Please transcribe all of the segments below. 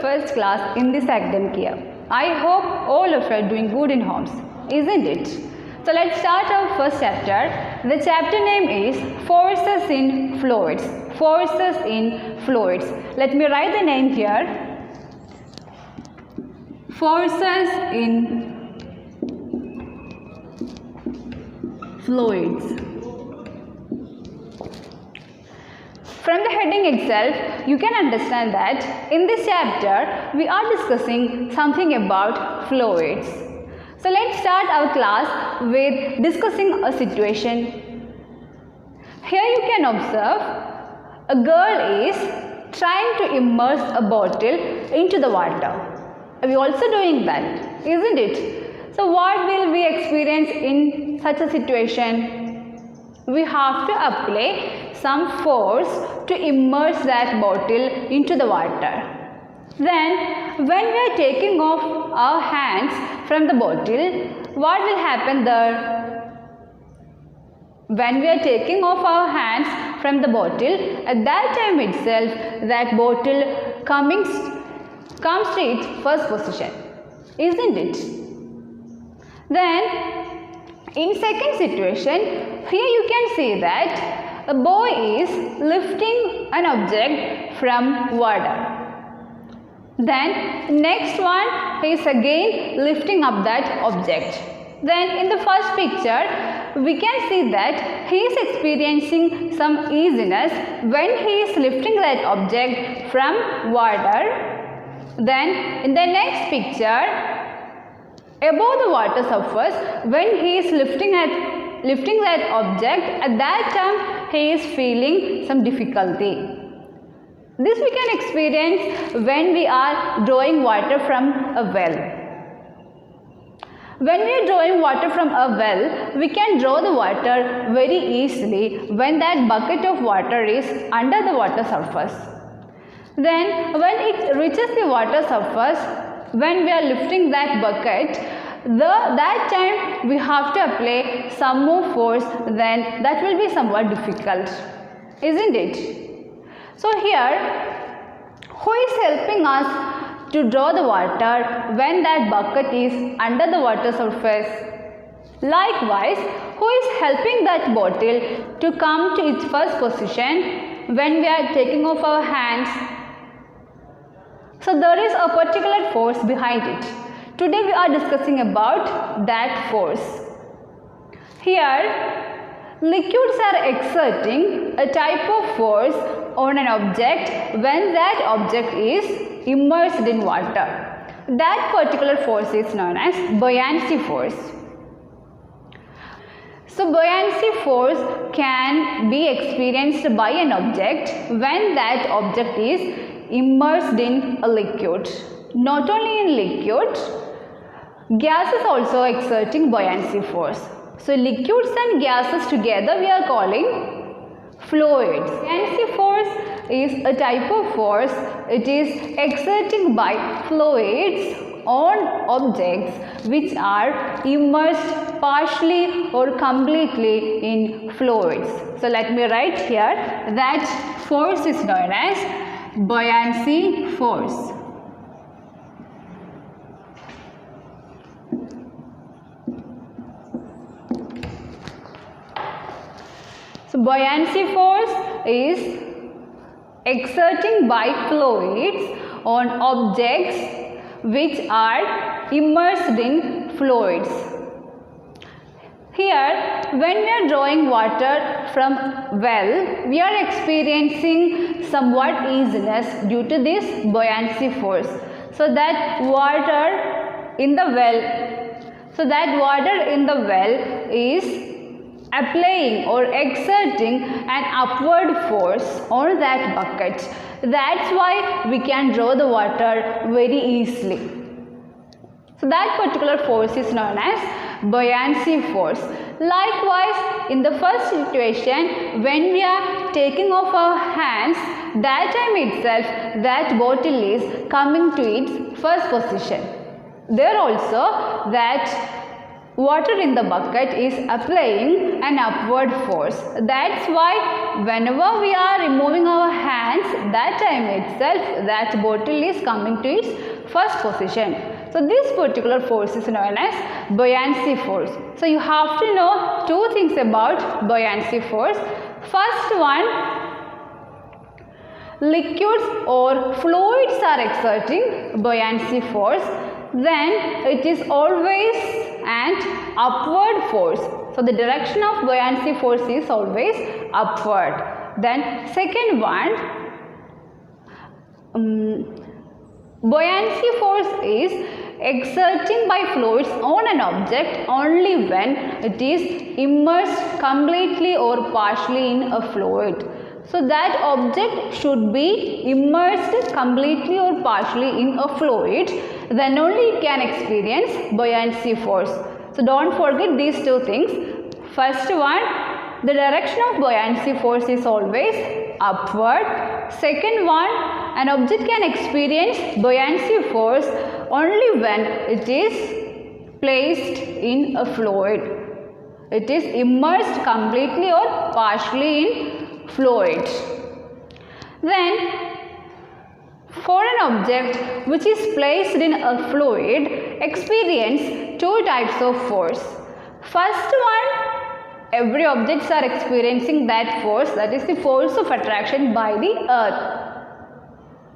first class in this academic year. I hope all of you are doing good in homes, isn't it? So let's start our first chapter. The chapter name is Forces in Fluids. Forces in Fluids. Let me write the name here. Forces in Fluids. From the heading itself, you can understand that in this chapter, we are discussing something about fluids. So let's start our class with discussing a situation. Here you can observe a girl is trying to immerse a bottle into the water. Are we also doing that? Isn't it? So what will we experience in such a situation? We have to apply some force to immerse that bottle into the water. Then when we are taking off our hands from the bottle, what will happen there? When we are taking off our hands from the bottle, at that time itself that bottle comes to its first position, isn't it? Then in second situation, here you can see that a boy is lifting an object from water. Then next one, he is again lifting up that object. Then in the first picture, we can see that he is experiencing some easiness when he is lifting that object from water. Then in the next picture, above the water surface, when he is lifting that object, at that time he is feeling some difficulty. This we can experience when we are drawing water from a well. When we are drawing water from a well, we can draw the water very easily when that bucket of water is under the water surface. Then when it reaches the water surface, when we are lifting that bucket, that time we have to apply some more force, then that will be somewhat difficult, isn't it? So here, who is helping us to draw the water when that bucket is under the water surface? Likewise, who is helping that bottle to come to its first position when we are taking off our hands? So there is a particular force behind it. Today we are discussing about that force. Here, liquids are exerting a type of force on an object when that object is immersed in water. That particular force is known as buoyancy force. So buoyancy force can be experienced by an object when that object is immersed in a liquid. Not only in liquid, gas is also exerting buoyancy force. So liquids and gases together we are calling fluids. Buoyancy force is a type of force. It is exerting by fluids on objects which are immersed partially or completely in fluids. So let me write here that force is known as buoyancy force. So buoyancy force is exerting by fluids on objects which are immersed in fluids. Here, when we are drawing water from well, we are experiencing somewhat easiness due to this buoyancy force. So that water in the well is applying or exerting an upward force on that bucket. That's why we can draw the water very easily. So that particular force is known as buoyancy force. Likewise, in the first situation, when we are taking off our hands, that time itself that bottle is coming to its first position. There also that water in the bucket is applying an upward force. That's why whenever we are removing our hands, that time itself that bottle is coming to its first position. So this particular force is known as buoyancy force. So you have to know two things about buoyancy force. First one, liquids or fluids are exerting buoyancy force, then it is always an upward force. So the direction of buoyancy force is always upward. Then second one, buoyancy force is exerting by fluids on an object only when it is immersed completely or partially in a fluid. So that object should be immersed completely or partially in a fluid, then only it can experience buoyancy force. So don't forget these two things. First one, the direction of buoyancy force is always upward. Second one, an object can experience buoyancy force only when it is placed in a fluid. It is immersed completely or partially in fluid. Then for an object which is placed in a fluid experience two types of force. First one, every objects are experiencing that force, that is the force of attraction by the earth.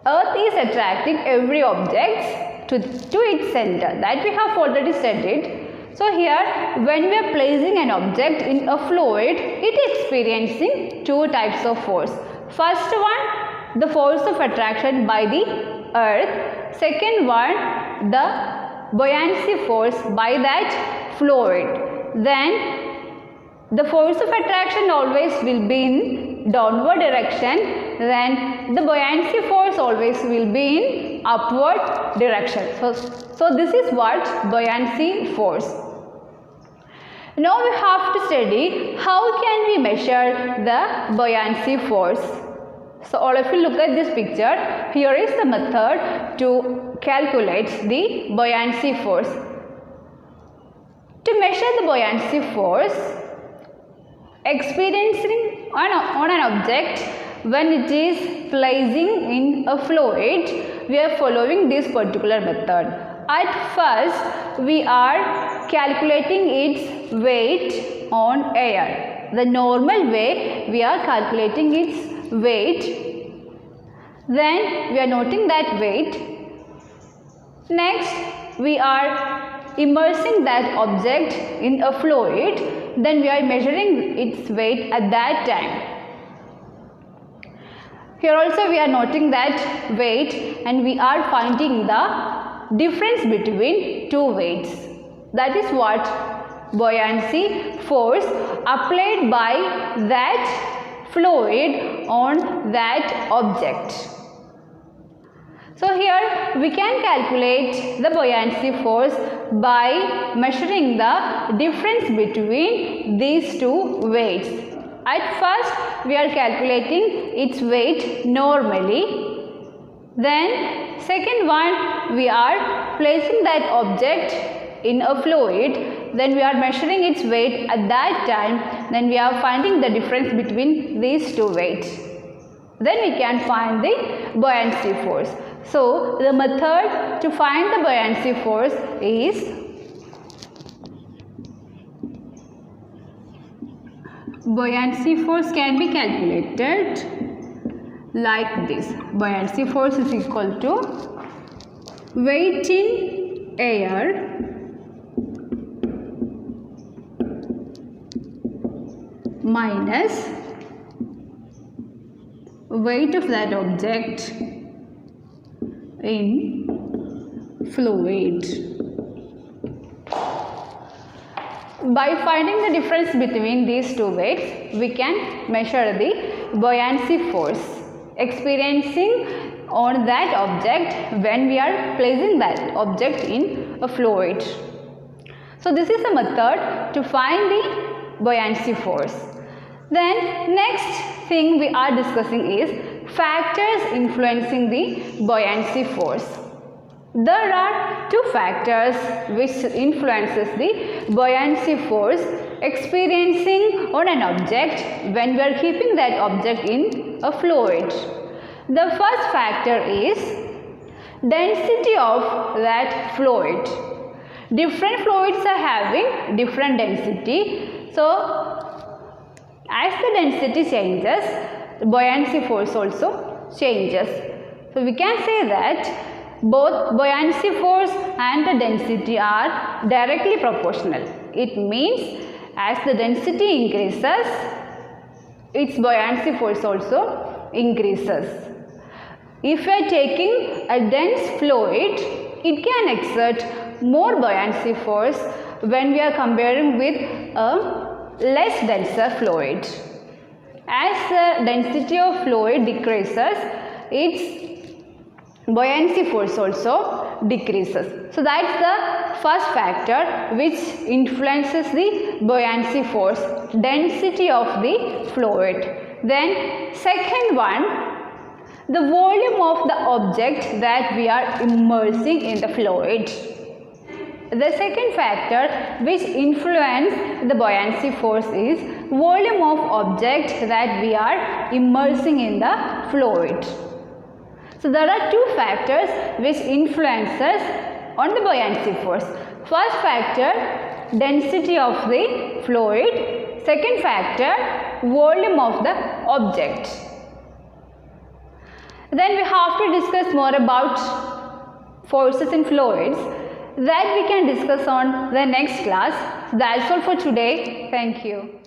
Earth is attracting every object to its center, that we have already studied. So here when we are placing an object in a fluid, it is experiencing two types of force. First one, the force of attraction by the earth. Second one, the buoyancy force by that fluid. Then the force of attraction always will be in downward direction, then the buoyancy force always will be in upward direction. So this is what buoyancy force. Now we have to study how can we measure the buoyancy force. So all of you look at this picture. Here is the method to calculate the buoyancy force. To measure the buoyancy force, experiencing on an object when it is placing in a fluid, we are following this particular method. At first, we are calculating its weight on air. The normal way we are calculating its weight. Then we are noting that weight. Next, we are immersing that object in a fluid. Then we are measuring its weight at that time. Here also we are noting that weight and we are finding the difference between two weights. That is what buoyancy force applied by that fluid on that object. So here we can calculate the buoyancy force by measuring the difference between these two weights. At first we are calculating its weight normally. Then second one, we are placing that object in a fluid. Then we are measuring its weight at that time. Then we are finding the difference between these two weights. Then we can find the buoyancy force. So the method to find the buoyancy force is buoyancy force can be calculated like this. Buoyancy force is equal to weight in air minus weight of that object in fluid. By finding the difference between these two weights, we can measure the buoyancy force experiencing on that object when we are placing that object in a fluid. So this is a method to find the buoyancy force. Then next thing we are discussing is factors influencing the buoyancy force. There are two factors which influences the buoyancy force experiencing on an object when we are keeping that object in a fluid. The first factor is density of that fluid. Different fluids are having different density. So, as the density changes, the buoyancy force also changes. So, we can say that both buoyancy force and the density are directly proportional. It means as the density increases, its buoyancy force also increases. If we are taking a dense fluid, it can exert more buoyancy force when we are comparing with a less denser fluid. As the density of fluid decreases, its buoyancy force also decreases. So that's the first factor which influences the buoyancy force, density of the fluid. Then second one, the volume of the object that we are immersing in the fluid. The second factor which influences the buoyancy force is volume of object that we are immersing in the fluid. So there are two factors which influences on the buoyancy force. First factor, density of the fluid. Second factor, volume of the object. Then we have to discuss more about forces in fluids that we can discuss on the next class. That's all for today. Thank you.